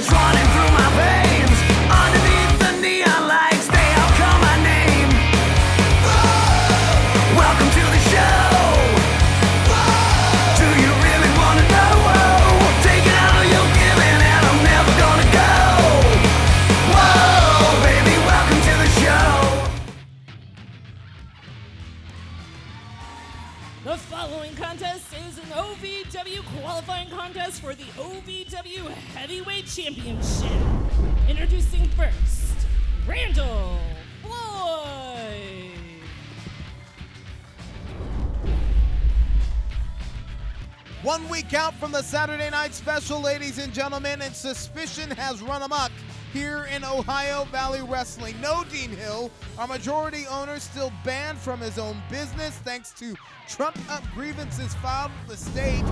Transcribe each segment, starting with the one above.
It's running through my veins. Underneath the neon lights, they all call my name. Welcome to the show. Do you really want to know? Taking all you're giving and I'm never gonna go. Whoa, baby, welcome to the show. The following contest is an OVW qualifying contest for the OVW Heavyweight Championship. Introducing first, Randall Floyd. One week out from the Saturday Night Special, ladies and gentlemen, and suspicion has run amok here in Ohio Valley Wrestling. No Dean Hill, our majority owner, still banned from his own business thanks to trumped-up grievances filed with the state.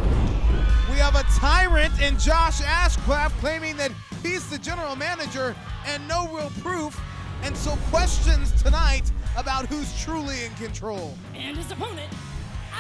We have a tyrant in Josh Ashcraft claiming that he's the general manager and no real proof, and so questions tonight about who's truly in control. And his opponent,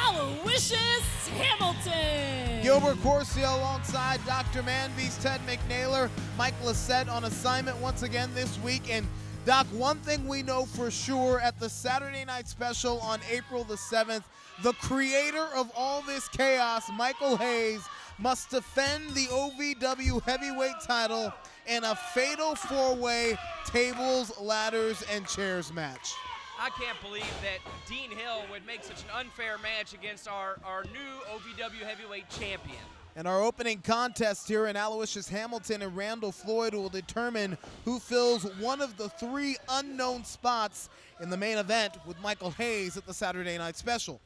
Aloysius Hamilton. Gilbert Corsia alongside Dr. Manbeast, Ted McNaylor, Mike Lissette on assignment once again this week. And Doc, one thing we know for sure at the Saturday Night Special on April the 7th, the creator of all this chaos, Michael Hayes, must defend the OVW heavyweight title in a fatal four-way tables, ladders, and chairs match. I can't believe that Dean Hill would make such an unfair match against our new OVW heavyweight champion. And our opening contest here in Aloysius Hamilton and Randall Floyd will determine who fills one of the three unknown spots in the main event with Michael Hayes at the Saturday Night Special.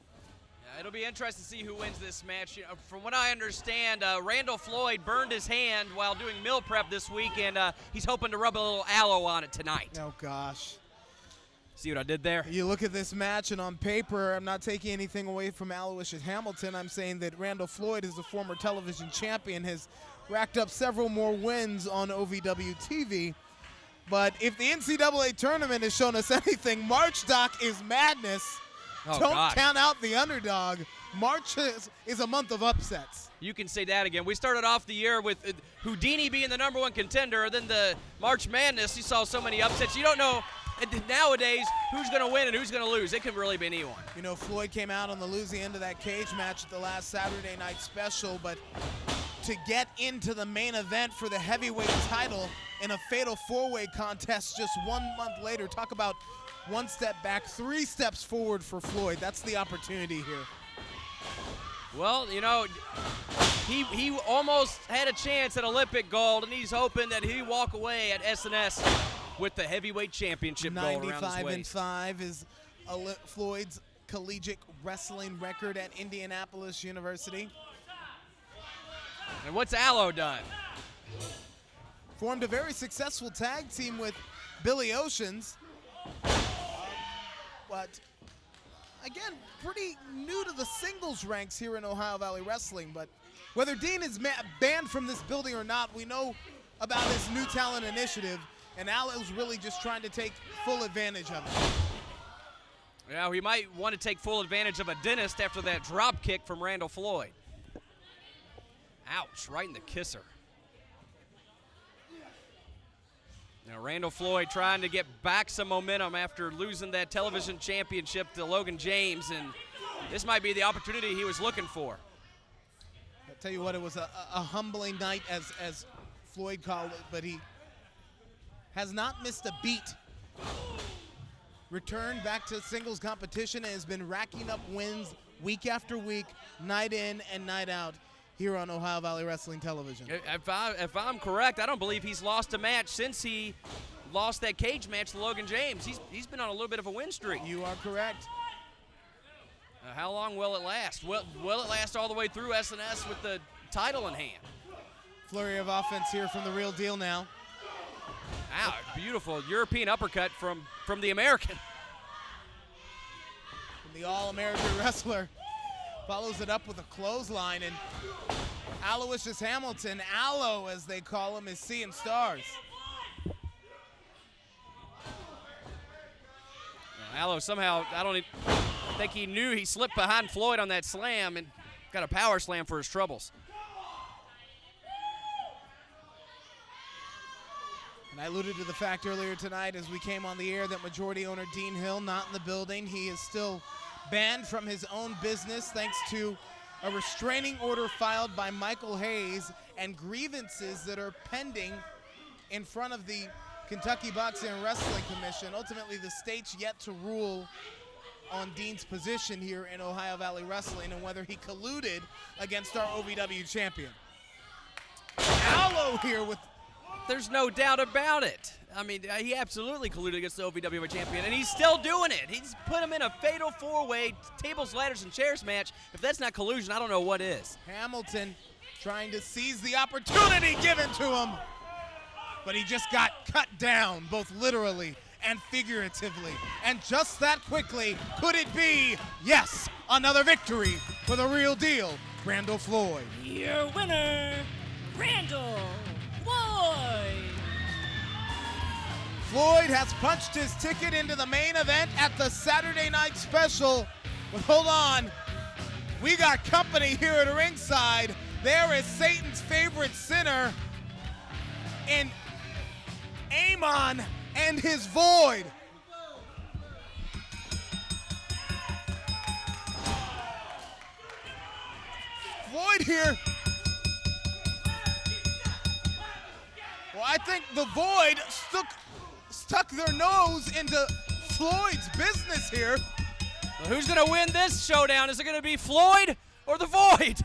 Yeah, it'll be interesting to see who wins this match. You know, from what I understand, Randall Floyd burned his hand while doing meal prep this week, and he's hoping to rub a little aloe on it tonight. Oh, gosh. See what I did there? You look at this match, and on paper, I'm not taking anything away from Aloysius Hamilton. I'm saying that Randall Floyd, as the former television champion, has racked up several more wins on OVW TV. But if the NCAA tournament has shown us anything, March, Doc, is madness. Oh, Don't gosh. count out the underdog. March is a month of upsets. You can say that again. We started off the year with Houdini being the number one contender. Then the March Madness, you saw so many upsets. You don't know nowadays who's going to win and who's going to lose. It can really be anyone. You know, Floyd came out on the losing end of that cage match at the last Saturday Night Special, but to get into the main event for the heavyweight title in a fatal four-way contest just 1 month later, talk about one step back, 3 steps forward for Floyd. That's the opportunity here. Well, you know, he almost had a chance at Olympic gold, and he's hoping that he walk away at SNS with the heavyweight championship gold around his waist. 95-5 is Floyd's collegiate wrestling record at Indianapolis University. And what's Aloe done? Formed a very successful tag team with Billy Oceans. But again, pretty new to the singles ranks here in Ohio Valley Wrestling. But whether Dean is banned from this building or not, we know about his new talent initiative, and Aloe's really just trying to take full advantage of it. Yeah, he might want to take full advantage of a dentist after that drop kick from Randall Floyd. Ouch, right in the kisser. Now Randall Floyd trying to get back some momentum after losing that television championship to Logan James, and this might be the opportunity he was looking for. I'll tell you what, it was a humbling night as Floyd called it, but he has not missed a beat. Returned back to singles competition and has been racking up wins week after week, night in and night out here on Ohio Valley Wrestling Television. If I'm correct, I don't believe he's lost a match since he lost that cage match to Logan James. He's been on a little bit of a win streak. You are correct. How long will it last? Will it last all the way through SNS with the title in hand? Flurry of offense here from the Real Deal now. Wow, beautiful European uppercut from the American. And the All-American wrestler follows it up with a clothesline, and Aloysius Hamilton, Aloe as they call him, is seeing stars. Aloe somehow, I don't think he knew he slipped behind Floyd on that slam and got a power slam for his troubles. And I alluded to the fact earlier tonight as we came on the air that majority owner Dean Hill not in the building. He is still banned from his own business thanks to a restraining order filed by Michael Hayes and grievances that are pending in front of the Kentucky Boxing and Wrestling Commission. Ultimately, the state's yet to rule on Dean's position here in Ohio Valley Wrestling and whether he colluded against our OVW champion. Allo here with... There's no doubt about it. I mean, he absolutely colluded against the OVW champion, and he's still doing it. He's put him in a fatal four-way tables, ladders, and chairs match. If that's not collusion, I don't know what is. Hamilton trying to seize the opportunity given to him, but he just got cut down, both literally and figuratively. And just that quickly, could it be, yes, another victory for the real deal, Randall Floyd. Your winner, Randall Floyd. Floyd has punched his ticket into the main event at the Saturday Night Special. But hold on, we got company here at ringside. There is Satan's favorite sinner in Amon and his Void. Void here. Well, I think the Void stuck their nose into Floyd's business here. Well, who's going to win this showdown? Is it going to be Floyd or the Void?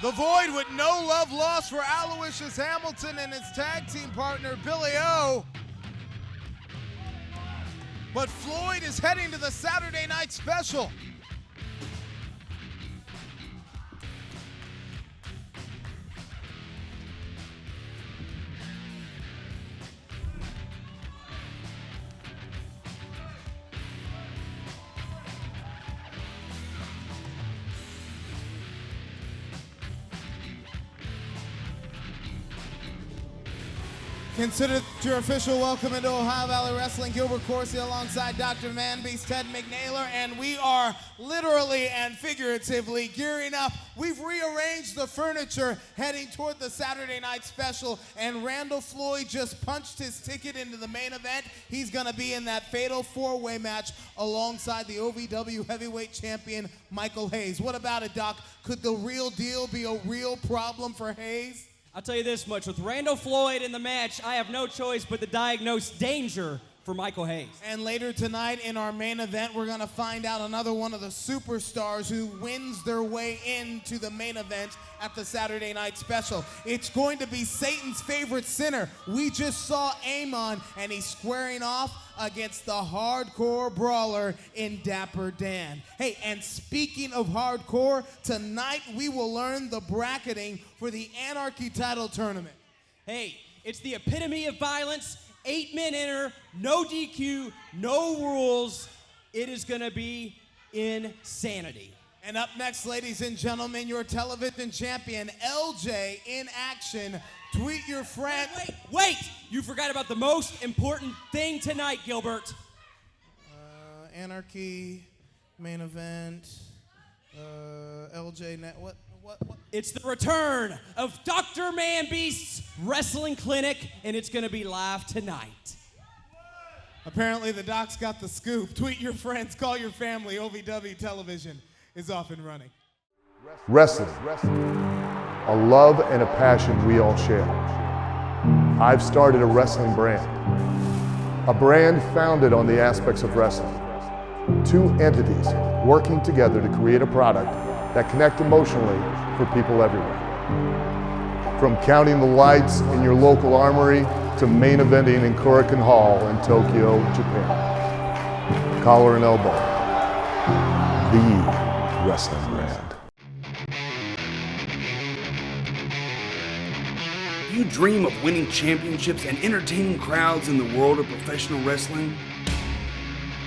The Void with no love lost for Aloysius Hamilton and his tag team partner, Billy O. But Floyd is heading to the Saturday Night Special. Consider your official welcome into Ohio Valley Wrestling. Gilbert Corsi alongside Dr. Manbeast, Ted McNaylor, and we are literally and figuratively gearing up. We've rearranged the furniture heading toward the Saturday Night Special, and Randall Floyd just punched his ticket into the main event. He's going to be in that fatal four-way match alongside the OVW heavyweight champion, Michael Hayes. What about it, Doc? Could the real deal be a real problem for Hayes? I'll tell you this much, with Randall Floyd in the match, I have no choice but to diagnose danger for Michael Hayes. And later tonight in our main event, we're gonna find out another one of the superstars who wins their way into the main event at the Saturday Night Special. It's going to be Satan's favorite sinner. We just saw Amon, and he's squaring off against the hardcore brawler in Dapper Dan. Hey, and speaking of hardcore, tonight we will learn the bracketing for the Anarchy title tournament. Hey, it's the epitome of violence. 8 men enter, no DQ, no rules. It is gonna be insanity. And up next, ladies and gentlemen, your television champion, LJ, in action. Tweet your friend. Wait! You forgot about the most important thing tonight, Gilbert. Anarchy, main event, LJ net, what? It's the return of Dr. Manbeast's Wrestling Clinic, and it's gonna be live tonight. Apparently the doc's got the scoop. Tweet your friends, call your family. OVW television is off and running. Wrestling, a love and a passion we all share. I've started a wrestling brand, a brand founded on the aspects of wrestling. Two entities working together to create a product that connect emotionally for people everywhere. From counting the lights in your local armory to main eventing in Korakuen Hall in Tokyo, Japan. Collar and elbow, the wrestling brand. Do you dream of winning championships and entertaining crowds in the world of professional wrestling?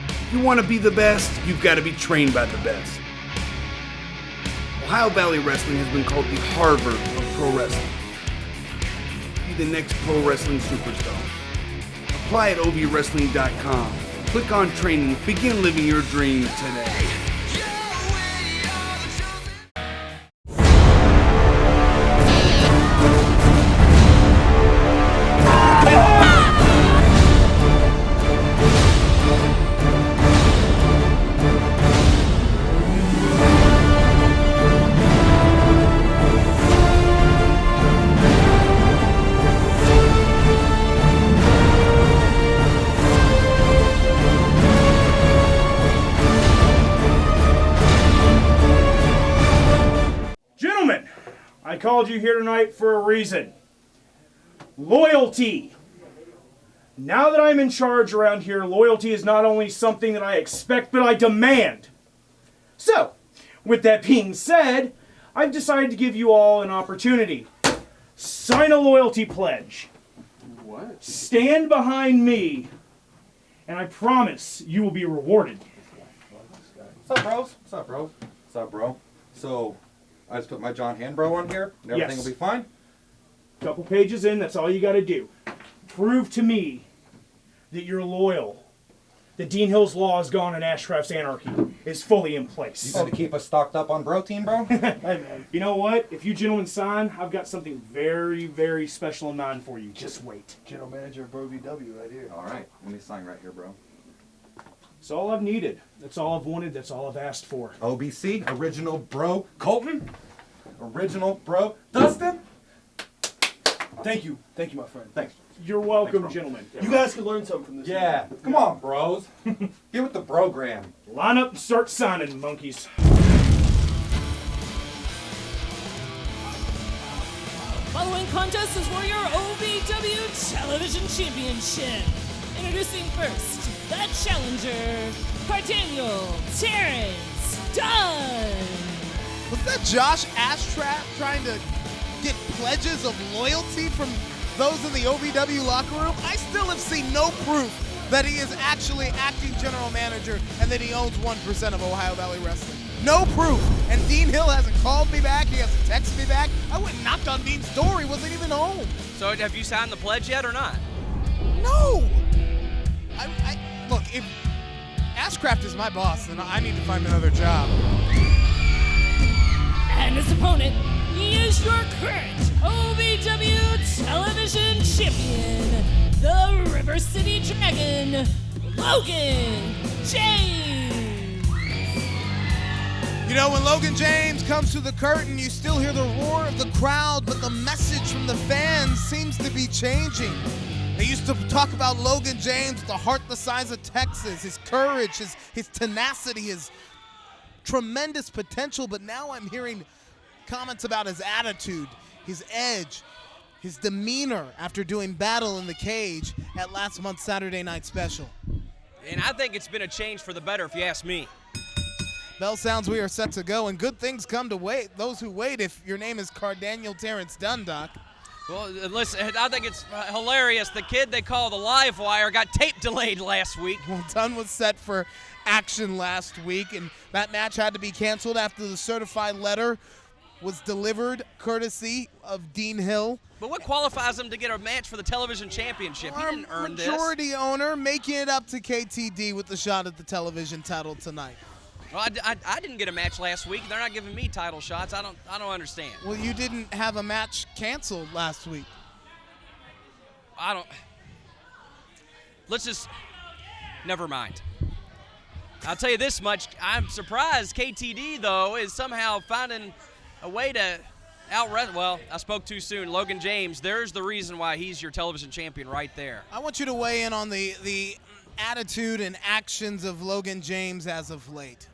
If you want to be the best, you've got to be trained by the best. Ohio Valley Wrestling has been called the Harvard of pro wrestling. Be the next pro wrestling superstar. Apply at ovwrestling.com. Click on training. Begin living your dream today. called you here tonight for a reason. Loyalty. Now that I'm in charge around here, loyalty is not only something that I expect, but I demand. So, with that being said, I've decided to give you all an opportunity. Sign a loyalty pledge. What? Stand behind me, and I promise you will be rewarded. What's up, bros? What's up, bro? What's up, bro? So, I just put my John Handbro on here, and everything Yes. will be fine? Couple pages in, that's all you gotta do. Prove to me that you're loyal. That Dean Hill's law is gone and Ashcraft's anarchy is fully in place. You gonna keep us stocked up on bro team, bro? You know what? If you gentlemen sign, I've got something very, very special in mind for you. Just wait. General manager of OVW right here. All right, let me sign right here, bro. That's all I've needed. That's all I've wanted. That's all I've asked for. OBC, original bro Colton, original bro Dustin. Thank you, my friend. Thanks. You're welcome, Thanks, bro. gentlemen. You guys can learn something from this. Yeah, come on, bros. Get with the program. Line up and start signing, monkeys. Following contest is for your OVW Television Championship. Introducing first, the challenger, Cardaniel Terrence Dunn. Was that Josh Ashtrap trying to get pledges of loyalty from those in the OVW locker room? I still have seen no proof that he is actually acting general manager and that he owns 1% of Ohio Valley Wrestling. No proof. And Dean Hill hasn't called me back. He hasn't texted me back. I went and knocked on Dean's door. He wasn't even home. So have you signed the pledge yet or not? No. Look, if Ashcraft is my boss, then I need to find another job. And his opponent, he is your current OVW Television Champion, the River City Dragon, Logan James. You know, when Logan James comes to the curtain, you still hear the roar of the crowd, but the message from the fans seems to be changing. They used to talk about Logan James, the heart the size of Texas, his courage, his tenacity, his tremendous potential, but now I'm hearing comments about his attitude, his edge, his demeanor after doing battle in the cage at last month's Saturday Night Special. And I think it's been a change for the better, if you ask me. Bell sounds we are set to go, and good things come to wait. Those who wait, if your name is Cardaniel Terrence Dunn, Doc. Well, listen, I think it's hilarious. The kid they call the Live Wire got tape delayed last week. Well, Dunn was set for action last week, and that match had to be canceled after the certified letter was delivered courtesy of Dean Hill. But what qualifies him to get a match for the television championship? He didn't earn this. Majority owner making it up to KTD with the shot at the television title tonight. Well, I didn't get a match last week. They're not giving me title shots. I don't understand. Well, you didn't have a match canceled last week. Let's just, never mind. I'll tell you this much. I'm surprised KTD, though, is somehow finding a way to well, I spoke too soon. Logan James, there's the reason why he's your television champion right there. I want you to weigh in on the attitude and actions of Logan James as of late.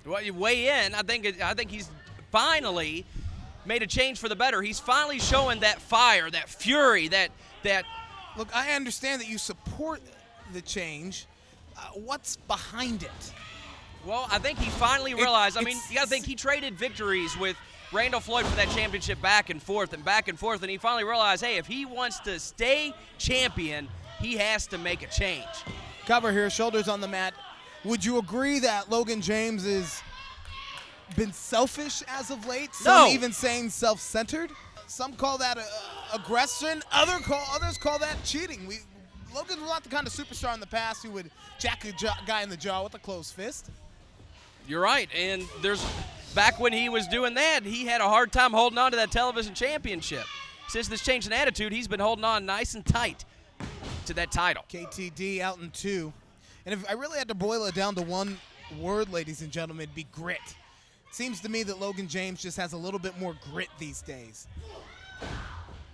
Well, you weigh in. I think he's finally made a change for the better. He's finally showing that fire, that fury, that. Look, I understand that you support the change. What's behind it? Well, I think he finally realized. You got to think he traded victories with Randall Floyd for that championship back and forth, and he finally realized, hey, if he wants to stay champion, he has to make a change. Cover here, shoulders on the mat. Would you agree that Logan James has been selfish as of late? Some No. even saying self-centered. Some call that aggression. Others call that cheating. Logan was not the kind of superstar in the past who would jack a guy in the jaw with a closed fist. You're right, and back when he was doing that, he had a hard time holding on to that television championship. Since this change in attitude, he's been holding on nice and tight to that title. KTD out in 2. And if I really had to boil it down to one word, ladies and gentlemen, it'd be grit. It seems to me that Logan James just has a little bit more grit these days.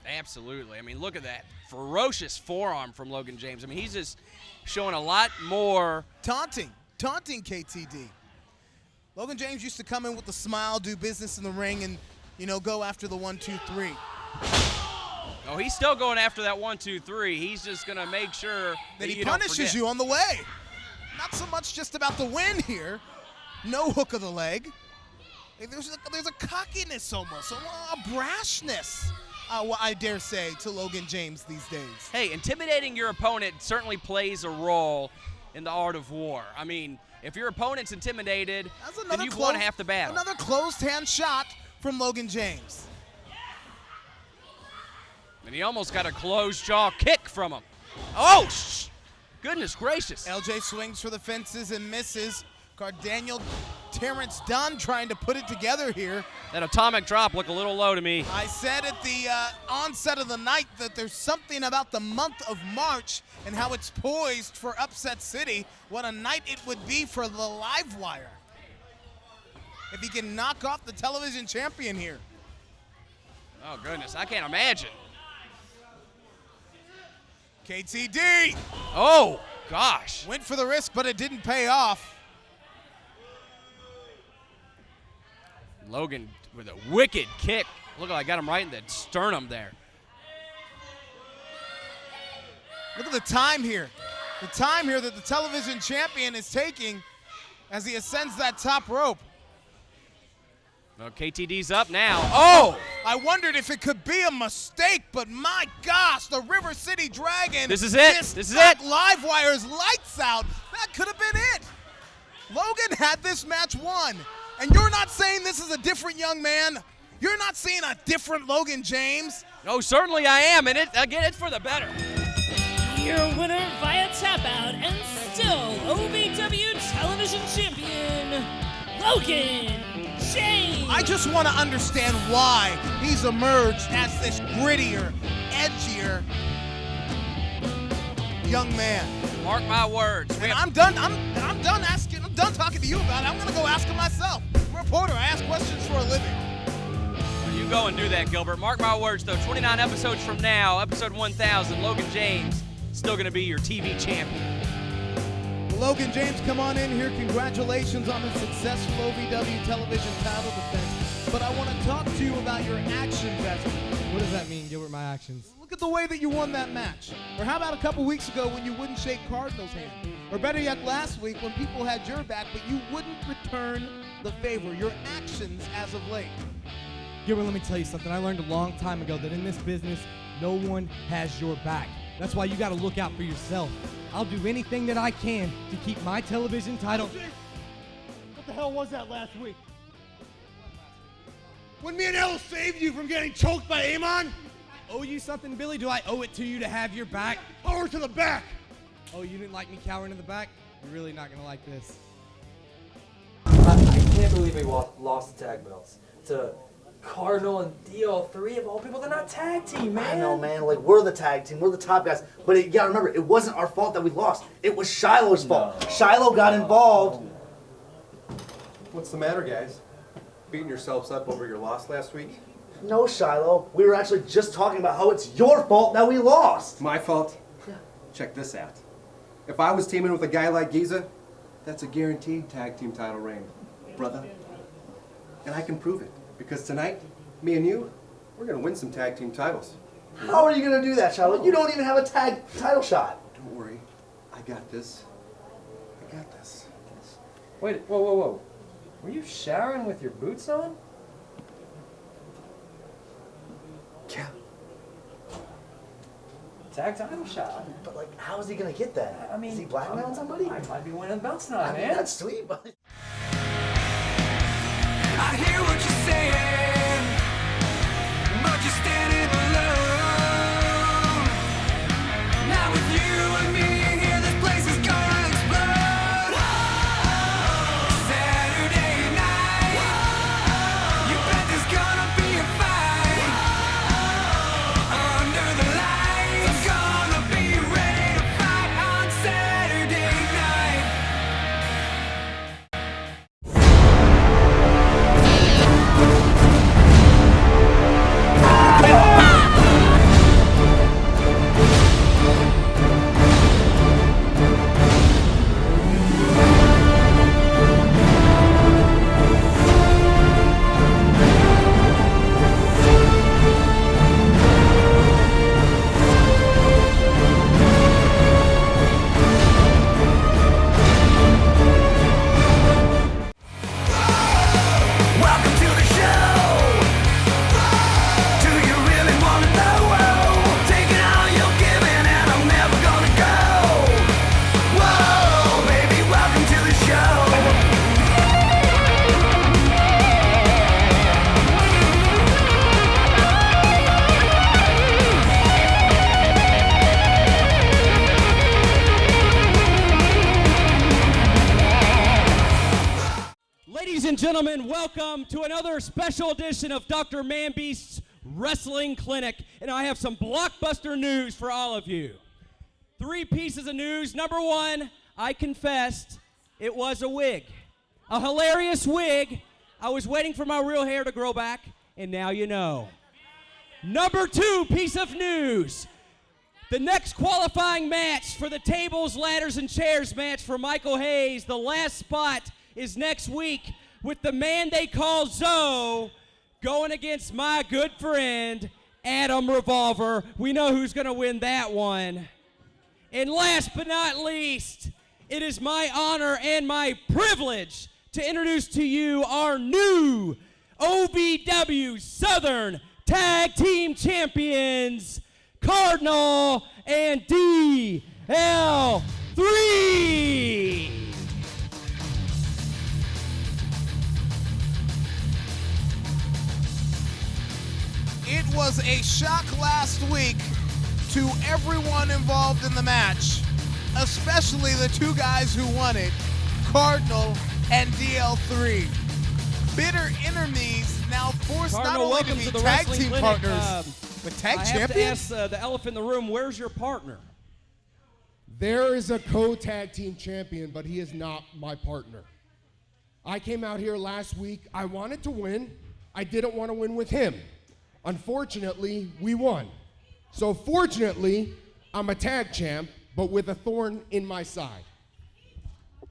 Absolutely. Look at that. Ferocious forearm from Logan James. He's just showing a lot more. Taunting KTD. Logan James used to come in with a smile, do business in the ring, and go after the 1, 2, 3. Oh, he's still going after that 1, 2, 3. He's just going to make sure That he you don't punishes forget. you on the way. Not so much just about the win here. No hook of the leg. There's a cockiness almost, a brashness, I dare say, to Logan James these days. Hey, intimidating your opponent certainly plays a role in the art of war. I mean, if your opponent's intimidated, then you've won half the battle. Another closed hand shot from Logan James. And he almost got a closed jaw kick from him. Oh, goodness gracious. LJ swings for the fences and misses. Daniel Terrence Dunn trying to put it together here. That atomic drop looked a little low to me. I said at the onset of the night that there's something about the month of March and how it's poised for Upset City. What a night it would be for the Live Wire if he can knock off the television champion here. Oh, goodness, I can't imagine. KTD. Oh, gosh. Went for the risk, but it didn't pay off. Logan with a wicked kick. Look, I got him right in the sternum there. Look at the time here. The time here that the television champion is taking as he ascends that top rope. Well, KTD's up now. Oh! I wondered if it could be a mistake, but my gosh, the River City Dragon. This is it. This is it. Live Wire's lights out. That could have been it. Logan had this match won. And you're not saying this is a different young man? You're not seeing a different Logan James? Oh, certainly I am, and it's for the better. Your winner via tap out and still OVW television champion, Logan James. I just want to understand why he's emerged as this grittier, edgier young man. Mark my words. And I'm done asking. I'm done talking to you about it. I'm gonna go ask him myself. I'm a reporter. I ask questions for a living. You go and do that, Gilbert. Mark my words, though. 29 episodes from now, episode 1000, Logan James still gonna be your TV champion. Well, Logan James, come on in here. Congratulations on the successful OVW television title defense. But I want to talk to you about your actions as What does that mean, Gilbert, my actions? Look at the way that you won that match. Or how about a couple weeks ago when you wouldn't shake Cardinals' hand? Or better yet, last week when people had your back, but you wouldn't return the favor. Your actions as of late. Gilbert, let me tell you something. I learned a long time ago that in this business, no one has your back. That's why you got to look out for yourself. I'll do anything that I can to keep my television title. What the hell was that last week? When me and El saved you from getting choked by Amon? Owe you something, Billy? Do I owe it to you to have your back? Power to the back! Oh, you didn't like me cowering in the back? You're really not going to like this. I can't believe we lost the tag belts to Cardinal and DL3 of all people. They're not tag team, man. I know, man. Like, we're the tag team. We're the top guys. But you gotta remember, it wasn't our fault that we lost. It was Shiloh's fault. Shiloh got involved. What's the matter, guys? Beating yourselves up over your loss last week? No, Shiloh. We were actually just talking about how it's your fault that we lost. My fault? Yeah. Check this out. If I was teaming with a guy like Giza, that's a guaranteed tag team title reign, brother. And I can prove it. Because tonight, me and you, we're going to win some tag team titles. How are you going to do that, Shiloh? You don't even have a tag title shot. Don't worry. I got this. I got this. Wait, whoa. Were you showering with your boots on? Yeah. Tag title shot. But, like, how is he going to get that? I mean, is he blackmailing somebody? I might be winning the belts tonight, I mean, man. that's sweet, but... I hear what you're saying, but you're standing alone. Now with you and me here, this place is gonna explode. Saturday night, you bet there's gonna be a fight. Under the lights, gonna be ready to fight on Saturday night. gentlemen, welcome to another special edition of Dr. Manbeast's Wrestling Clinic, and I have some blockbuster news for all of you. 3 pieces of news. Number 1, I confessed it was a wig. A hilarious wig. I was waiting for my real hair to grow back, and now you know. Number 2 piece of news. The next qualifying match for the tables, ladders, and chairs match for Michael Hayes, the last spot, is next week with the man they call Zoe going against my good friend, Adam Revolver. We know who's going to win that one. And last but not least, it is my honor and my privilege to introduce to you our new OVW Southern Tag Team Champions, Cardinal and DL3. It was a shock last week to everyone involved in the match, especially the 2 guys who won it, Cardinal and DL3. Bitter enemies now forced not Cardinal, only to welcome be to the tag Wrestling team Clinic. partners, but tag I champions? have to ask the elephant in the room, where's your partner? There is a co-tag team champion, but he is not my partner. I came out here last week. I wanted to win. I didn't want to win with him. Unfortunately, we won. So fortunately, I'm a tag champ, but with a thorn in my side.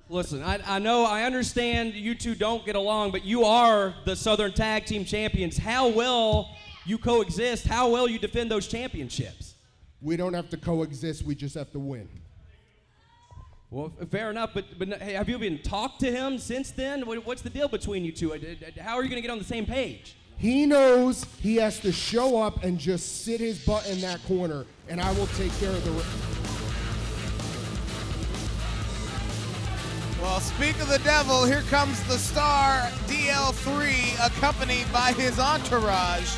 Listen, I know, I understand you two don't get along, but you are the Southern Tag Team Champions. How well you coexist, how well you defend those championships. We don't have to coexist, we just have to win. Well, fair enough, but hey, have you even talked to him since then? What's the deal between you two? How are you going to get on the same page? He knows he has to show up and just sit his butt in that corner, and I will take care of the rest. Well, speak of the devil, here comes the star, DL3, accompanied by his entourage.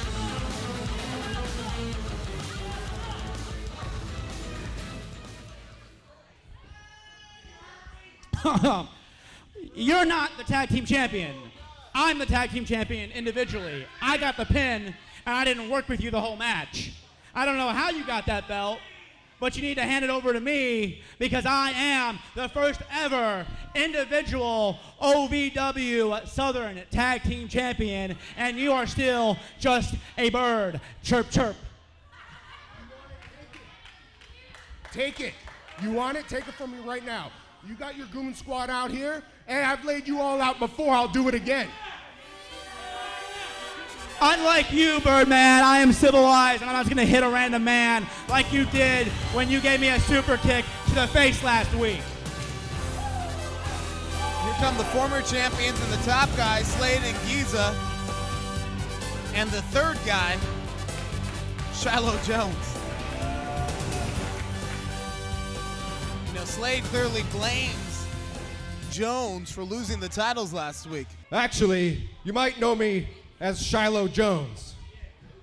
You're not the tag team champion. I'm the tag team champion individually. I got the pin, and I didn't work with you the whole match. I don't know how you got that belt, but you need to hand it over to me because I am the first ever individual OVW Southern Tag Team Champion, and you are still just a bird. Chirp, chirp. Take it. You want it? Take it from me right now. You got your goon squad out here, and I've laid you all out before. I'll do it again. Unlike you, Birdman, I am civilized, and I'm not going to hit a random man like you did when you gave me a super kick to the face last week. Here come the former champions and the top guy, Slade and Giza. And the third guy, Shiloh Jones. You know, Slade clearly blames Jones for losing the titles last week. Actually, you might know me as Shiloh Jones,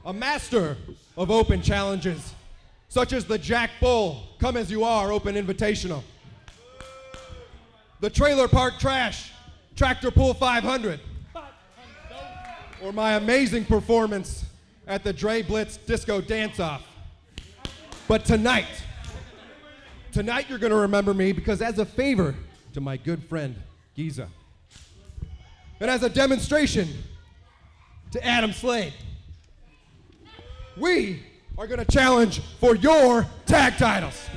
a master of open challenges, such as the Jack Bull Come As You Are Open Invitational, the Trailer Park Trash Tractor Pull 500, or my amazing performance at the Dre Blitz Disco Dance-Off. But tonight you're gonna remember me because as a favor to my good friend, Giza, and as a demonstration to Adam Slade, we are gonna challenge for your tag titles.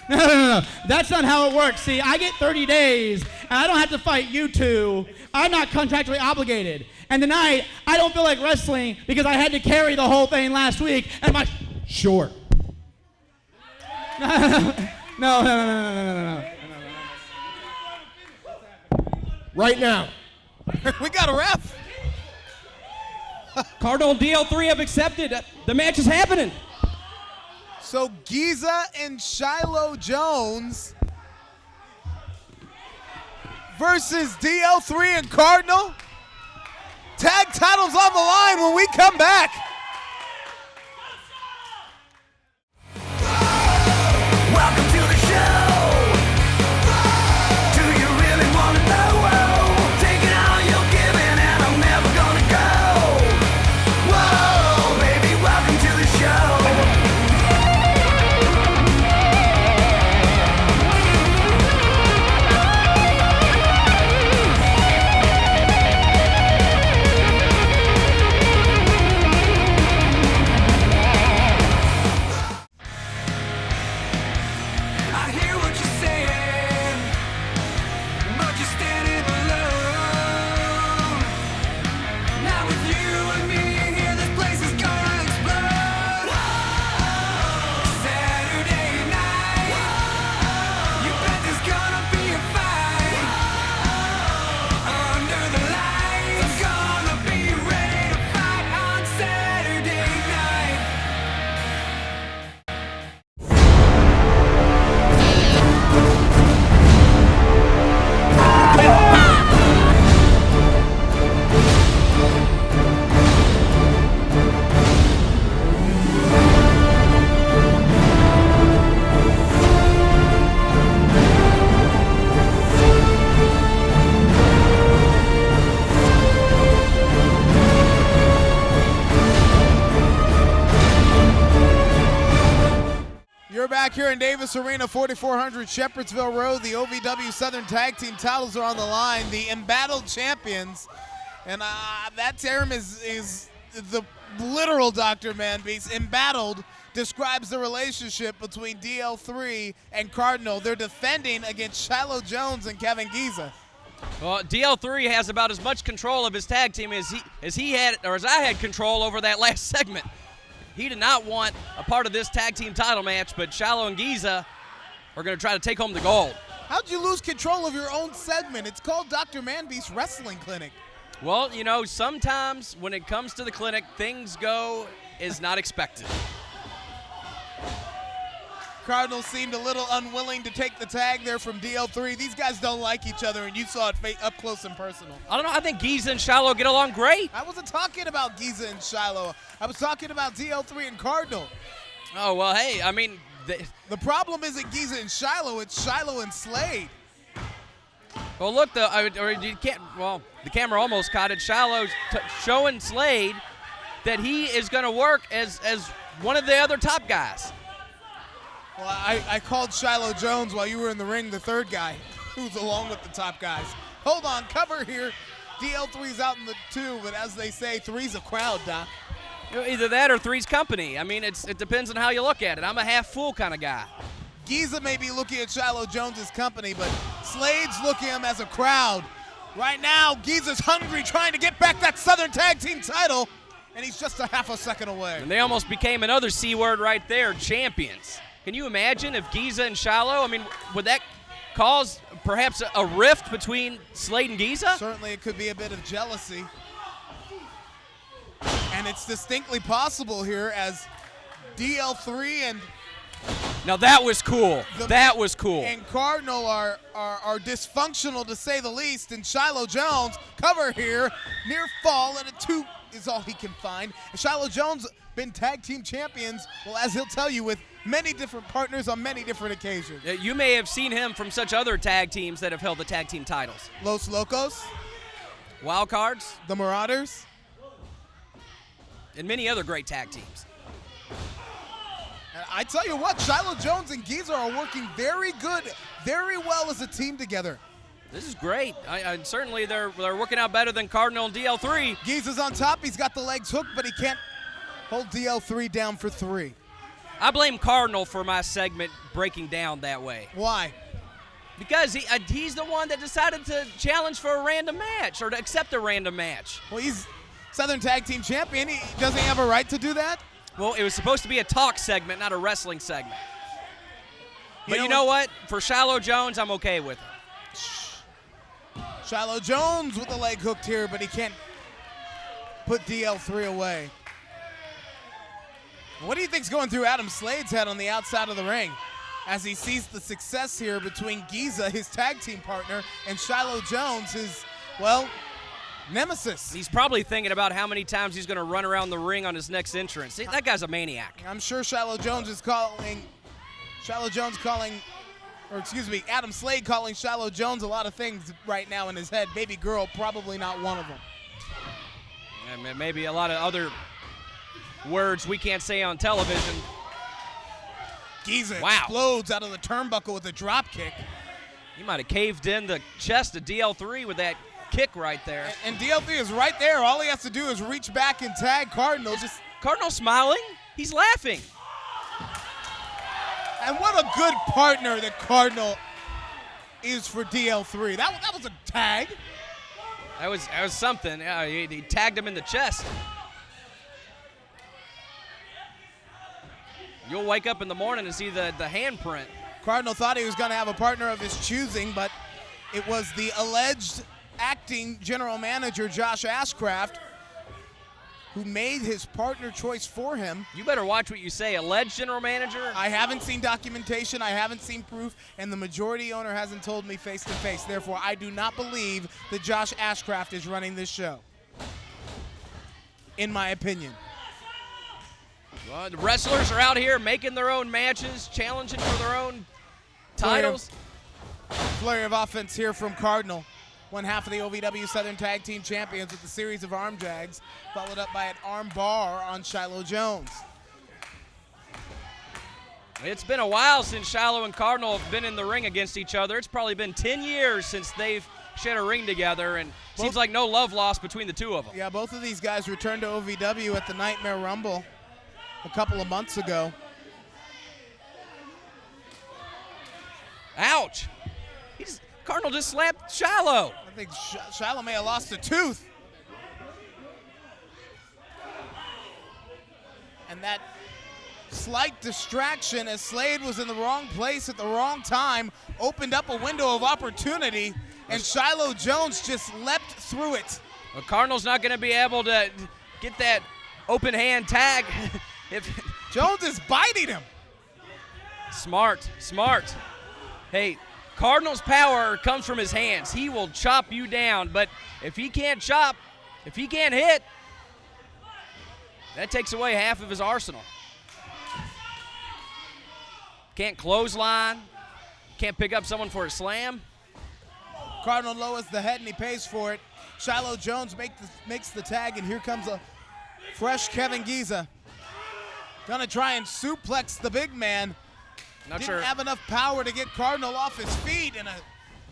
No. That's not how it works. See, I get 30 days, and I don't have to fight you two. I'm not contractually obligated. And tonight, I don't feel like wrestling because I had to carry the whole thing last week, and my... Short. No. Right now. We got a ref. Cardinal and DL3 have accepted. The match is happening. So Giza and Shiloh Jones versus DL3 and Cardinal. Tag titles on the line when we come back. Welcome to the show. Do you really want to know? Taking all your You're back here in Davis Arena, 4400 Shepherdsville Road. The OVW Southern Tag Team titles are on the line. The embattled champions, and that term is the literal Dr. Manbeast. Embattled describes the relationship between DL3 and Cardinal. They're defending against Shiloh Jones and Kevin Giza. Well, DL3 has about as much control of his tag team as he had, or as I had control over that last segment. He did not want a part of this tag team title match, but Shiloh and Giza are going to try to take home the gold. How'd you lose control of your own segment? It's called Dr. Manbeast Wrestling Clinic. Well, you know, sometimes when it comes to the clinic, things go as not expected. Cardinals seemed a little unwilling to take the tag there from DL3. These guys don't like each other, and you saw it up close and personal. I don't know. I think Giza and Shiloh get along great. I wasn't talking about Giza and Shiloh. I was talking about DL3 and Cardinal. Oh, well, hey, I mean. The problem isn't Giza and Shiloh. It's Shiloh and Slade. Well, look, the camera almost caught it. Shiloh showing Slade that he is going to work as one of the other top guys. Well, I called Shiloh Jones while you were in the ring, the third guy, who's along with the top guys. Hold on, cover here. DL3's out in the 2, but as they say, 3's a crowd, Doc. Either that or 3's company. I mean, it depends on how you look at it. I'm a half-full kind of guy. Giza may be looking at Shiloh Jones' company, but Slade's looking at him as a crowd. Right now, Giza's hungry, trying to get back that Southern Tag Team title, and he's just a half a second away. And they almost became another C word right there, champions. Can you imagine if Giza and Shiloh, I mean, would that cause perhaps a rift between Slade and Giza? Certainly it could be a bit of jealousy. And it's distinctly possible here as DL3 and now that was cool. That was cool. And Cardinal are dysfunctional to say the least. And Shiloh Jones, cover here, near fall, and a 2 is all he can find. And Shiloh Jones been tag team champions, well, as he'll tell you, with many different partners on many different occasions. You may have seen him from such other tag teams that have held the tag team titles. Los Locos. Wild Cards. The Marauders. And many other great tag teams. And I tell you what, Shiloh Jones and Giza are working very good, very well as a team together. This is great. Certainly they're working out better than Cardinal and DL3. Giza's on top. He's got the legs hooked, but he can't hold DL3 down for 3. I blame Cardinal for my segment breaking down that way. Why? Because he's the one that decided to challenge for a random match or to accept a random match. Well, he's Southern Tag Team Champion. Doesn't he have a right to do that? Well, it was supposed to be a talk segment, not a wrestling segment. But you know what? For Shiloh Jones, I'm okay with it. Shiloh Jones with the leg hooked here, but he can't put DL3 away. What do you think's going through Adam Slade's head on the outside of the ring as he sees the success here between Giza, his tag team partner, and Shiloh Jones, his, well, nemesis? He's probably thinking about how many times he's going to run around the ring on his next entrance. That guy's a maniac. I'm sure Adam Slade calling Shiloh Jones a lot of things right now in his head. Baby girl, probably not one of them. And maybe a lot of other words we can't say on television. Giza explodes out of the turnbuckle with a drop kick. He might have caved in the chest of DL3 with that kick right there. And DL3 is right there. All he has to do is reach back and tag Cardinal. Cardinal smiling. He's laughing. And what a good partner that Cardinal is for DL3. That was a tag. That was something. Yeah, he tagged him in the chest. You'll wake up in the morning and see the handprint. Cardinal thought he was going to have a partner of his choosing, but it was the alleged acting general manager, Josh Ashcraft, who made his partner choice for him. You better watch what you say. Alleged general manager? I haven't seen documentation. I haven't seen proof, and the majority owner hasn't told me face to face. Therefore, I do not believe that Josh Ashcraft is running this show, in my opinion. Well, the wrestlers are out here making their own matches, challenging for their own titles. Flurry of offense here from Cardinal. One half of the OVW Southern Tag Team Champions with a series of arm drags, followed up by an arm bar on Shiloh Jones. It's been a while since Shiloh and Cardinal have been in the ring against each other. It's probably been 10 years since they've shared a ring together, and seems like no love lost between the two of them. Yeah, both of these guys returned to OVW at the Nightmare Rumble a couple of months ago. Ouch. Cardinal just slapped Shiloh. I think Shiloh may have lost a tooth. And that slight distraction as Slade was in the wrong place at the wrong time opened up a window of opportunity, and Shiloh Jones just leapt through it. Well, Cardinal's not going to be able to get that open hand tag. If Jones is biting him. Smart. Hey, Cardinal's power comes from his hands. He will chop you down, but if he can't chop, if he can't hit, that takes away half of his arsenal. Can't clothesline, can't pick up someone for a slam. Cardinal lowers the head and he pays for it. Shiloh Jones makes the tag, and here comes a fresh Kevin Giza. Gonna try and suplex the big man. Didn't have enough power to get Cardinal off his feet, and a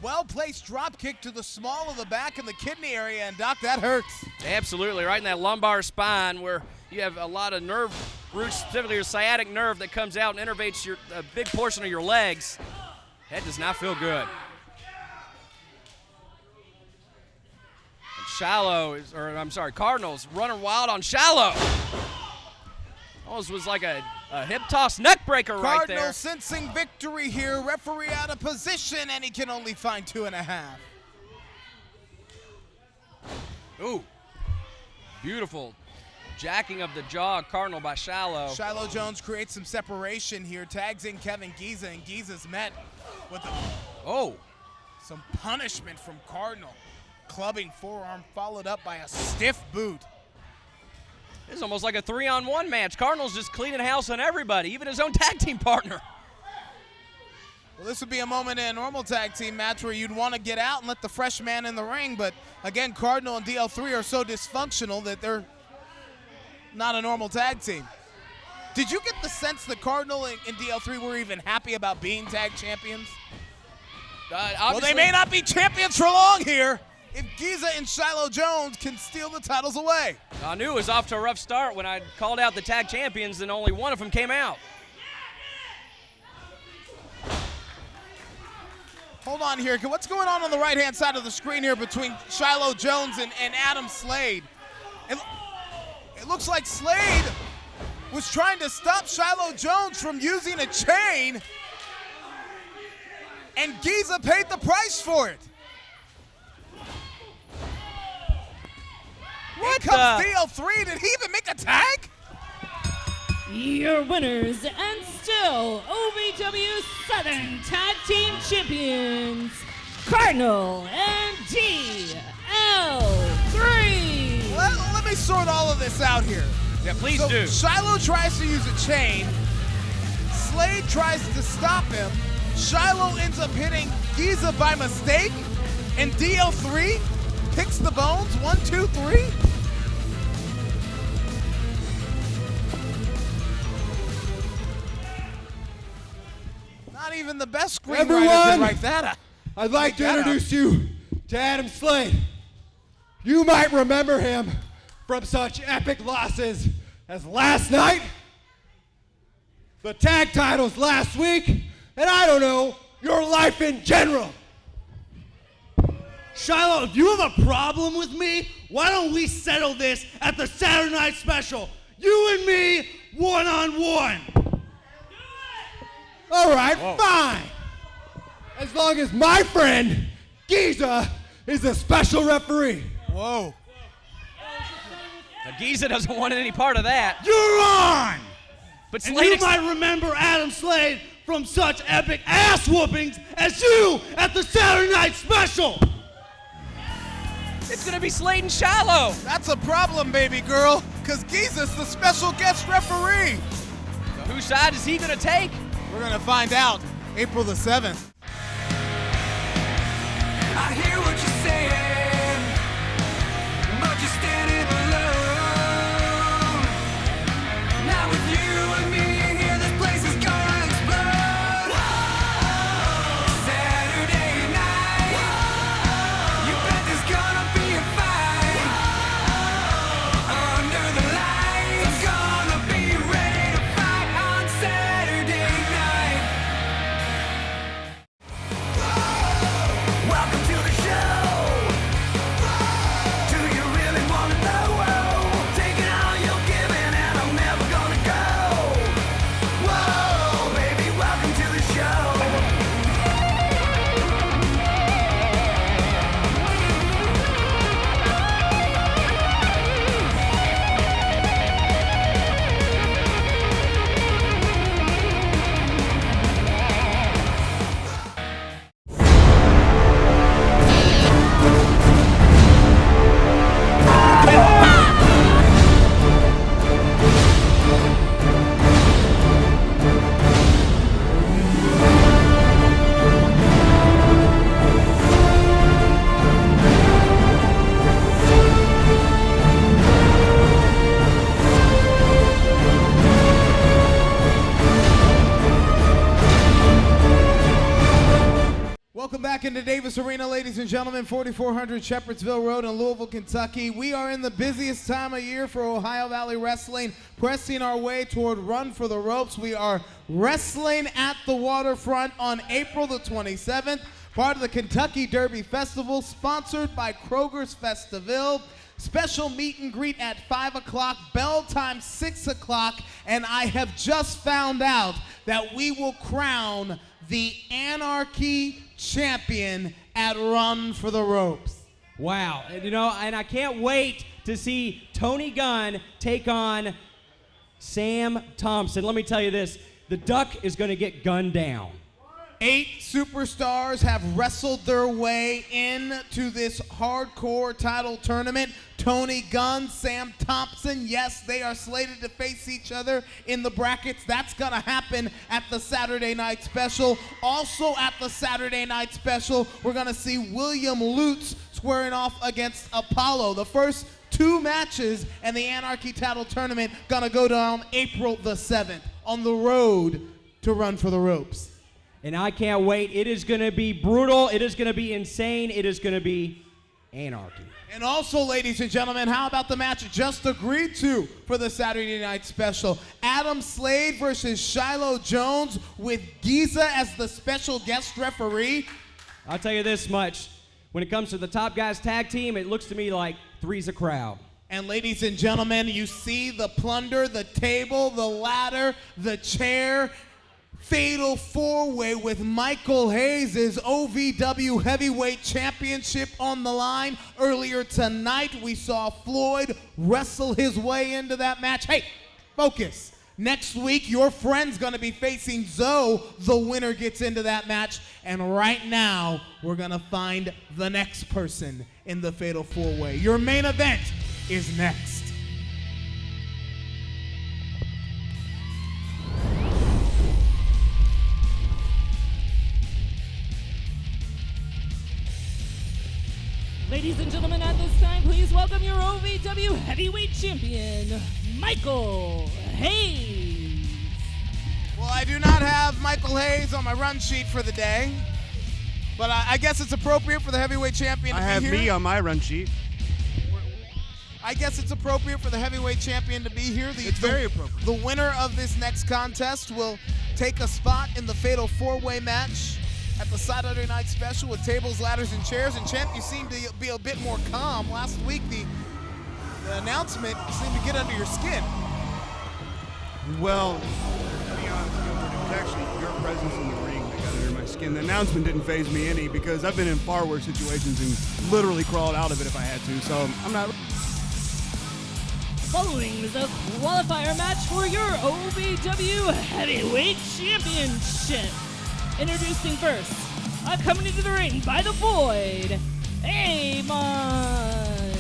well-placed drop kick to the small of the back and the kidney area, and Doc, that hurts. Absolutely, right in that lumbar spine where you have a lot of nerve roots, specifically your sciatic nerve that comes out and innervates a big portion of your legs. That does not feel good. And Cardinal's running wild on Shiloh. Almost was like a hip toss neck breaker right there. Cardinal sensing victory here. Referee out of position, and he can only find 2.5. Ooh, beautiful jacking of the jaw, Cardinal by Shiloh. Shiloh Jones creates some separation here, tags in Kevin Giza, and Giza's met with some punishment from Cardinal. Clubbing forearm followed up by a stiff boot. This is almost like a 3-on-1 match. Cardinal's just cleaning house on everybody, even his own tag team partner. Well, this would be a moment in a normal tag team match where you'd want to get out and let the fresh man in the ring, but again, Cardinal and DL3 are so dysfunctional that they're not a normal tag team. Did you get the sense that Cardinal and DL3 were even happy about being tag champions? Well, they may not be champions for long here if Giza and Shiloh Jones can steal the titles away. I knew it was off to a rough start when I called out the tag champions and only one of them came out. Hold on here. What's going on the right-hand side of the screen here between Shiloh Jones and Adam Slade? It looks like Slade was trying to stop Shiloh Jones from using a chain, and Giza paid the price for it. What Here comes DL3. Did he even make a tag? Your winners and still OVW Southern Tag Team Champions, Cardinal and DL3. Let me sort all of this out here. Yeah, please do. Shiloh tries to use a chain. Slade tries to stop him. Shiloh ends up hitting Giza by mistake. And DL3 picks the bones. 1, 2, 3. Not even the best screenwriter could write that up. I'd like to introduce you to Adam Slade. You might remember him from such epic losses as last night, the tag titles last week, and I don't know, your life in general. Shiloh, if you have a problem with me, why don't we settle this at the Saturday Night Special? You and me, one-on-one. All right, fine. As long as my friend, Giza, is a special referee. Whoa. Now, Giza doesn't want any part of that. You're on! But And Slade you might remember Adam Slade from such epic ass whoopings as you at the Saturday Night Special. It's gonna be Slade and Shiloh. That's a problem, baby girl, because Giza's the special guest referee. So whose side is he gonna take? We're gonna find out April the 7th. I hear what you're saying, but you're standing alone. Now with you and me here, this place is gonna explode. Welcome back into Davis Arena, ladies and gentlemen, 4400 Shepherdsville Road in Louisville, Kentucky. We are in the busiest time of year for Ohio Valley Wrestling, pressing our way toward Run for the Ropes. We are wrestling at the waterfront on April the 27th, part of the Kentucky Derby Festival, sponsored by Kroger's Festiville. Special meet and greet at 5 o'clock, bell time 6 o'clock, and I have just found out that we will crown the Anarchy champion at Run for the Ropes. Wow. You know, and I can't wait to see Tony Gunn take on Sam Thompson. Let me tell you this, the Duck is going to get gunned down. 8 superstars have wrestled their way into this hardcore title tournament. Tony Gunn, Sam Thompson, yes, they are slated to face each other in the brackets. That's going to happen at the Saturday Night Special. Also at the Saturday Night Special, we're going to see William Lutz squaring off against Apollo. The first 2 matches in the Anarchy title tournament going to go down April the 7th on the road to Run for the Ropes. And I can't wait. It is going to be brutal. It is going to be insane. It is going to be anarchy. And also, ladies and gentlemen, how about the match just agreed to for the Saturday Night Special? Adam Slade versus Shiloh Jones with Giza as the special guest referee. I'll tell you this much. When it comes to the Top Guys tag team, it looks to me like 3's a crowd. And ladies and gentlemen, you see the plunder, the table, the ladder, the chair. Fatal 4-way with Michael Hayes' OVW Heavyweight Championship on the line. Earlier tonight, we saw Floyd wrestle his way into that match. Hey, focus. Next week, your friend's going to be facing Zoe. The winner gets into that match. And right now, we're going to find the next person in the Fatal 4-way. Your main event is next. Ladies and gentlemen, at this time, please welcome your OVW Heavyweight Champion, Michael Hayes. Well, I do not have Michael Hayes on my run sheet for the day, but I guess it's appropriate for the Heavyweight Champion to be here. I have me on my run sheet. I guess it's appropriate for the Heavyweight Champion to be here. It's very appropriate. The winner of this next contest will take a spot in the Fatal 4-way match at the Saturday Night Special with tables, ladders, and chairs. And Champ, you seem to be a bit more calm. Last week, the announcement seemed to get under your skin. Well, to be honest, Gilbert, it was actually your presence in the ring that got under my skin. The announcement didn't faze me any because I've been in far worse situations and literally crawled out of it if I had to. So I'm not. Following the qualifier match for your OVW Heavyweight Championship. Introducing first, coming into the ring by the Void, Amon.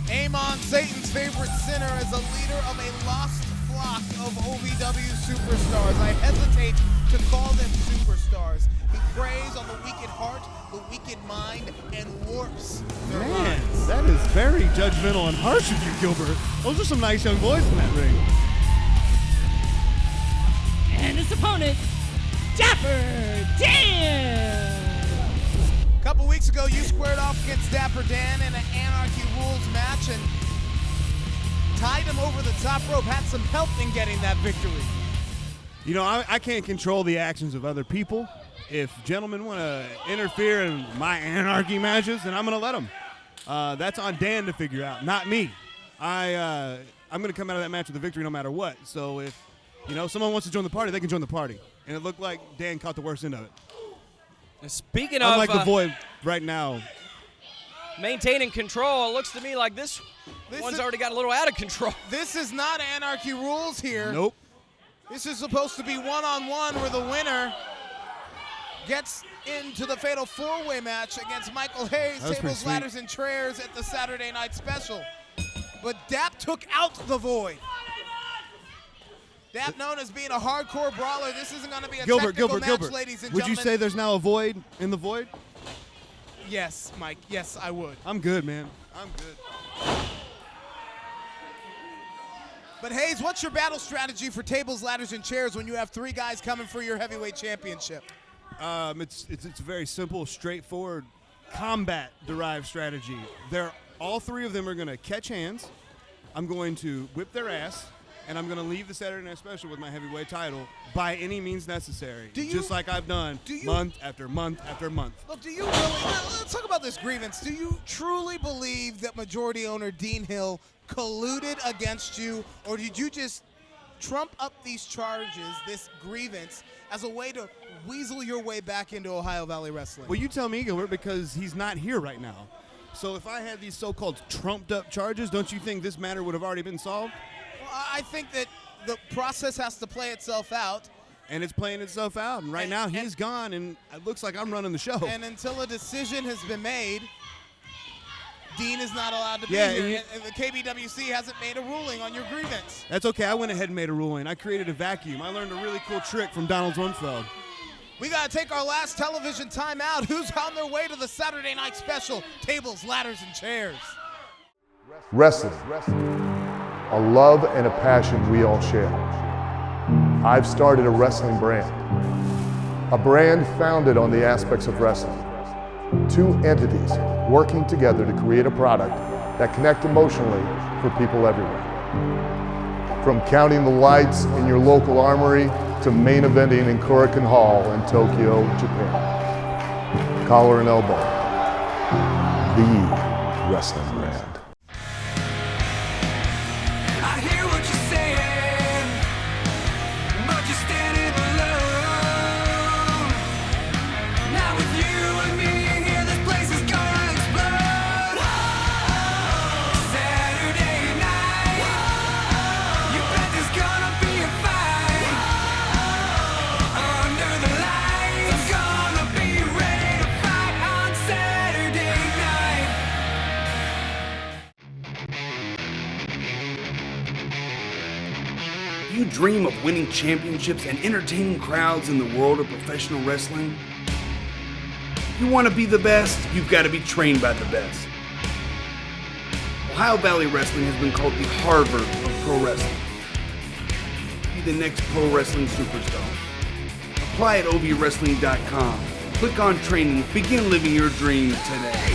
Amon, Satan's favorite sinner, is a leader of a lost flock of OVW superstars. I hesitate to call them superstars. He preys on the wicked heart, the wicked mind, and warps their minds. That is very judgmental and harsh of you, Gilbert. Those are some nice young boys in that ring. And his opponent, Dapper Dan! A couple weeks ago, you squared off against Dapper Dan in an Anarchy Rules match and tied him over the top rope, had some help in getting that victory. You know, I can't control the actions of other people. If gentlemen want to interfere in my Anarchy matches, then I'm going to let them. That's on Dan to figure out, not me. I'm going to come out of that match with a victory no matter what. So if someone wants to join the party, they can join the party. And it looked like Dan caught the worst end of it. And speaking of Unlike the Void right now. Maintaining control, it looks to me like this one's already got a little out of control. This is not Anarchy Rules here. Nope. This is supposed to be one-on-one where the winner gets into the Fatal 4-way match against Michael Hayes, tables, ladders, and chairs at the Saturday Night Special. But Dap took out the Void. Dap known as being a hardcore brawler. This isn't going to be a technical match, ladies and gentlemen. Would you say there's now a void in the Void? Yes, Mike. Yes, I would. I'm good, man. I'm good. But Hayes, what's your battle strategy for tables, ladders, and chairs when you have 3 guys coming for your heavyweight championship? It's a very simple, straightforward, combat-derived strategy. All three of them are going to catch hands. I'm going to whip their ass, and I'm going to leave the Saturday Night Special with my heavyweight title by any means necessary, just like I've done month after month after month. Look, do you really, let's talk about this grievance. Do you truly believe that majority owner Dean Hill colluded against you, or did you just trump up these charges, this grievance, as a way to weasel your way back into Ohio Valley Wrestling? Well, you tell me, Gilbert, because he's not here right now. So if I had these so-called trumped-up charges, don't you think this matter would have already been solved? Well, I think that the process has to play itself out. And it's playing itself out. And right now, he's gone, and it looks like I'm running the show. And until a decision has been made, Dean is not allowed to be here. And the KBWC hasn't made a ruling on your grievance. That's okay. I went ahead and made a ruling. I created a vacuum. I learned a really cool trick from Donald Zunfeld. We got to take our last television timeout. Who's on their way to the Saturday Night Special? Tables, ladders, and chairs. Wrestling. A love and a passion we all share. I've started a wrestling brand. A brand founded on the aspects of wrestling. Two entities working together to create a product that connect emotionally for people everywhere. From counting the lights in your local armory to main eventing in Korakuen Hall in Tokyo, Japan. Collar and elbow. The wrestling brand. I hear what you're saying, but you're standing alone. Now with you and me here, this place is gonna explode. Saturday night, you bet there's gonna be a fight. Under the lights, gonna be ready to fight on Saturday night. You dream of winning championships and entertaining crowds in the world of professional wrestling? You want to be the best? You've got to be trained by the best. Ohio Valley Wrestling has been called the Harvard of pro wrestling. Be the next pro wrestling superstar. Apply at ovwrestling.com. Click on training. Begin living your dream today.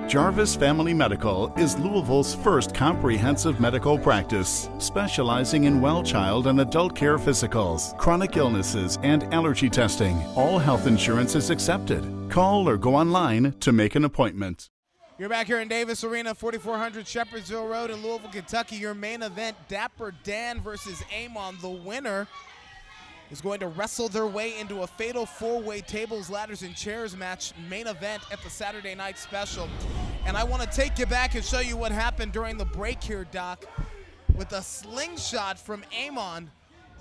Jarvis Family Medical is Louisville's first comprehensive medical practice, specializing in well child and adult care physicals, chronic illnesses, and allergy testing. All health insurance is accepted. Call or go online to make an appointment. You're back here in Davis Arena, 4400 Shepherdsville Road in Louisville, Kentucky. Your main event, Dapper Dan versus Amon. The winner is going to wrestle their way into a fatal four-way tables, ladders, and chairs match main event at the Saturday Night Special. And I want to take you back and show you what happened during the break here, Doc, with a slingshot from Amon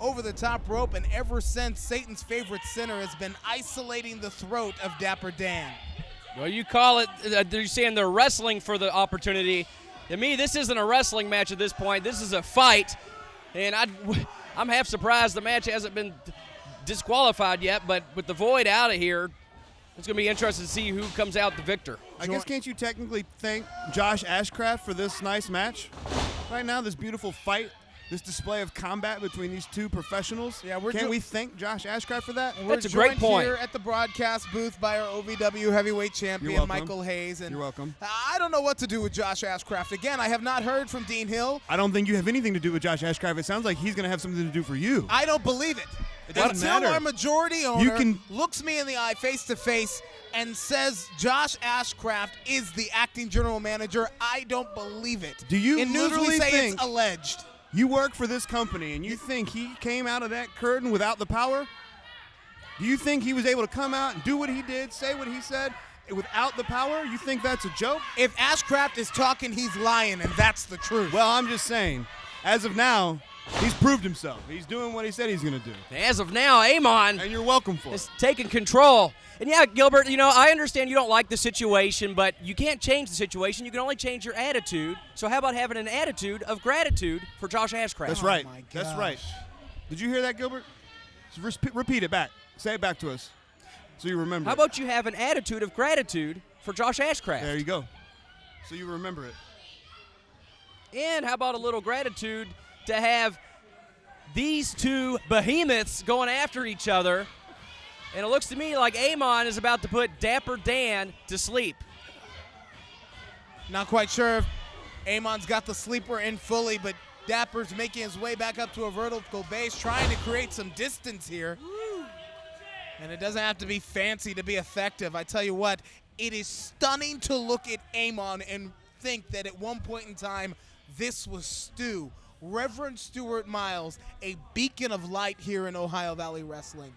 over the top rope, and ever since, Satan's favorite sinner has been isolating the throat of Dapper Dan. Well, you call it, they're saying they're wrestling for the opportunity. To me, this isn't a wrestling match at this point. This is a fight, and I'm half surprised the match hasn't been disqualified yet, but with the Void out of here, it's going to be interesting to see who comes out the victor. I guess can't you technically thank Josh Ashcraft for this nice match? Right now, this beautiful fight, this display of combat between these two professionals. Yeah, Can't we thank Josh Ashcraft for that? That's a great point. We're here at the broadcast booth by our OVW heavyweight champion, Michael Hayes. And You're welcome. I don't know what to do with Josh Ashcraft. Again, I have not heard from Dean Hill. I don't think you have anything to do with Josh Ashcraft. It sounds like he's going to have something to do for you. I don't believe it. It doesn't matter. Until our majority owner looks me in the eye face to face and says Josh Ashcraft is the acting general manager, I don't believe it. Do you in news we literally say think it's alleged? You work for this company and you think he came out of that curtain without the power? Do you think he was able to come out and do what he did, say what he said without the power? You think that's a joke? If Ashcraft is talking, he's lying, and that's the truth. Well, I'm just saying, as of now, he's proved himself. He's doing what he said he's going to do. As of now, Amon. And you're welcome for is taking control. And yeah, Gilbert, I understand you don't like the situation, but you can't change the situation. You can only change your attitude. So how about having an attitude of gratitude for Josh Ashcraft? That's right. That's right. Did you hear that, Gilbert? Repeat it back. Say it back to us so you remember. How about you have an attitude of gratitude for Josh Ashcraft? There you go. So you remember it. And how about a little gratitude to have these two behemoths going after each other. And it looks to me like Amon is about to put Dapper Dan to sleep. Not quite sure if Amon's got the sleeper in fully, but Dapper's making his way back up to a vertical base, trying to create some distance here. And it doesn't have to be fancy to be effective. I tell you what, it is stunning to look at Amon and think that at one point in time, this was Stu, Reverend Stuart Miles, a beacon of light here in Ohio Valley Wrestling.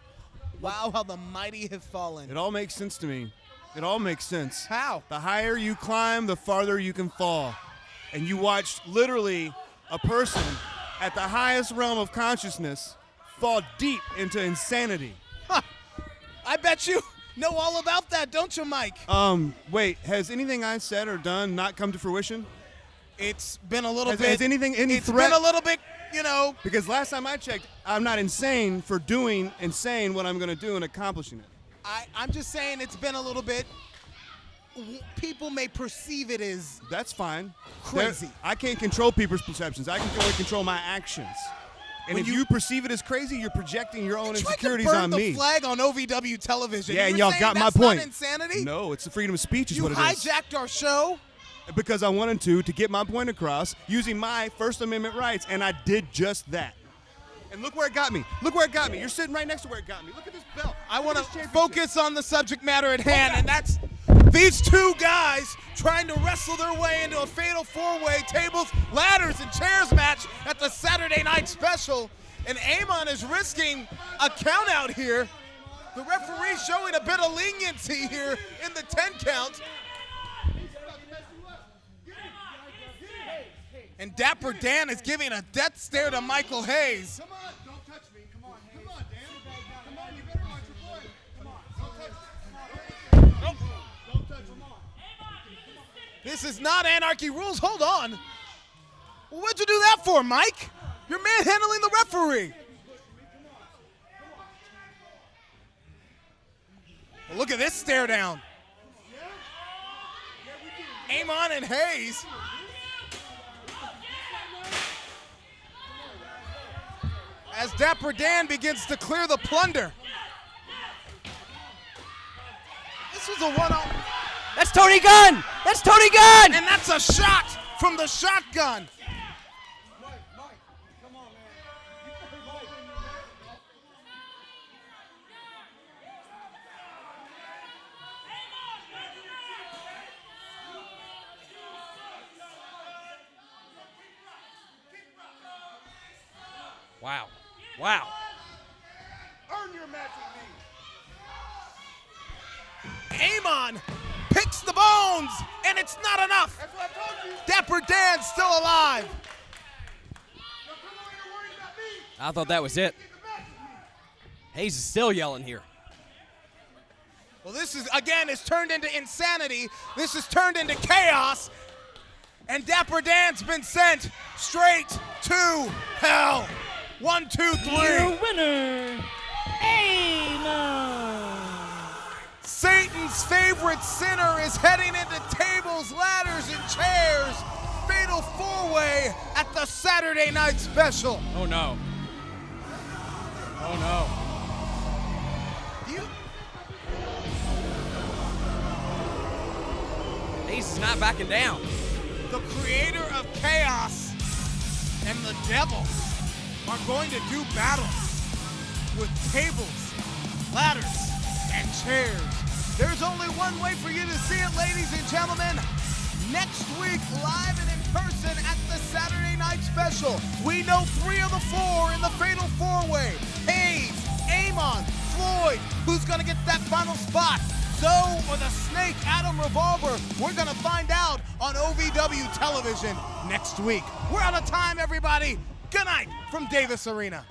Wow, how the mighty have fallen. It all makes sense to me. It all makes sense. How? The higher you climb, the farther you can fall. And you watched literally a person at the highest realm of consciousness fall deep into insanity. Huh. I bet you know all about that, don't you, Mike? Wait, has anything I said or done not come to fruition? It's been a little bit. Has any it's threat? been a little bit, you know. Because last time I checked, I'm not insane for doing insane what I'm going to do and accomplishing it. I'm just saying it's been a little bit. People may perceive it as. That's fine. Crazy. I can't control people's perceptions. I can only control my actions. And if you perceive it as crazy, you're projecting your own insecurities on me. You tried to burn the flag on OVW television. Yeah, and You're y'all saying got my that's point. Not insanity? No, it's the freedom of speech is you what it is. hijacked our show. Because I wanted to get my point across using my First Amendment rights, and I did just that. And look where it got me. Look where it got me. You're sitting right next to where it got me. Look at this belt. I want to focus on the subject matter at hand, and that's these two guys trying to wrestle their way into a fatal four-way tables, ladders, and chairs match at the Saturday Night Special. And Amon is risking a count out here. The referee showing a bit of leniency here in the 10 count. And Dapper Dan is giving a death stare to Michael Hayes. Come on, don't touch me. Come on. Come on, Dan. Come on, you better watch your boy. Come on, don't touch me. Don't touch him. This is not Anarchy Rules. Hold on. Well, what'd you do that for, Mike? You're manhandling the referee. Well, look at this stare down. Amon and Hayes. As Dapper Dan begins to clear the plunder. This was a one-on. That's Tony Gunn! That's Tony Gunn! And that's a shot from the shotgun. Wow. Wow. Earn your match with me. Amon picks the bones, and it's not enough. That's what I told you. Dapper Dan's still alive. I thought that was it. Hayes is still yelling here. Well, this is, again, it's turned into insanity. This has turned into chaos. And Dapper Dan's been sent straight to hell. 1, 2, 3. Your winner, Amon. Satan's favorite sinner is heading into tables, ladders, and chairs. Fatal four-way at the Saturday Night Special. Oh, no. Oh, no. Hayes is not backing down. The creator of chaos and the devil are going to do battle with tables, ladders, and chairs. There's only one way for you to see it, ladies and gentlemen. Next week, live and in person at the Saturday Night Special. We know 3 of the 4 in the Fatal 4-Way. Hayes, Amon, Floyd. Who's going to get that final spot? Zoe or the Snake, Adam Revolver? We're going to find out on OVW television next week. We're out of time, everybody. Good night from Davis Arena.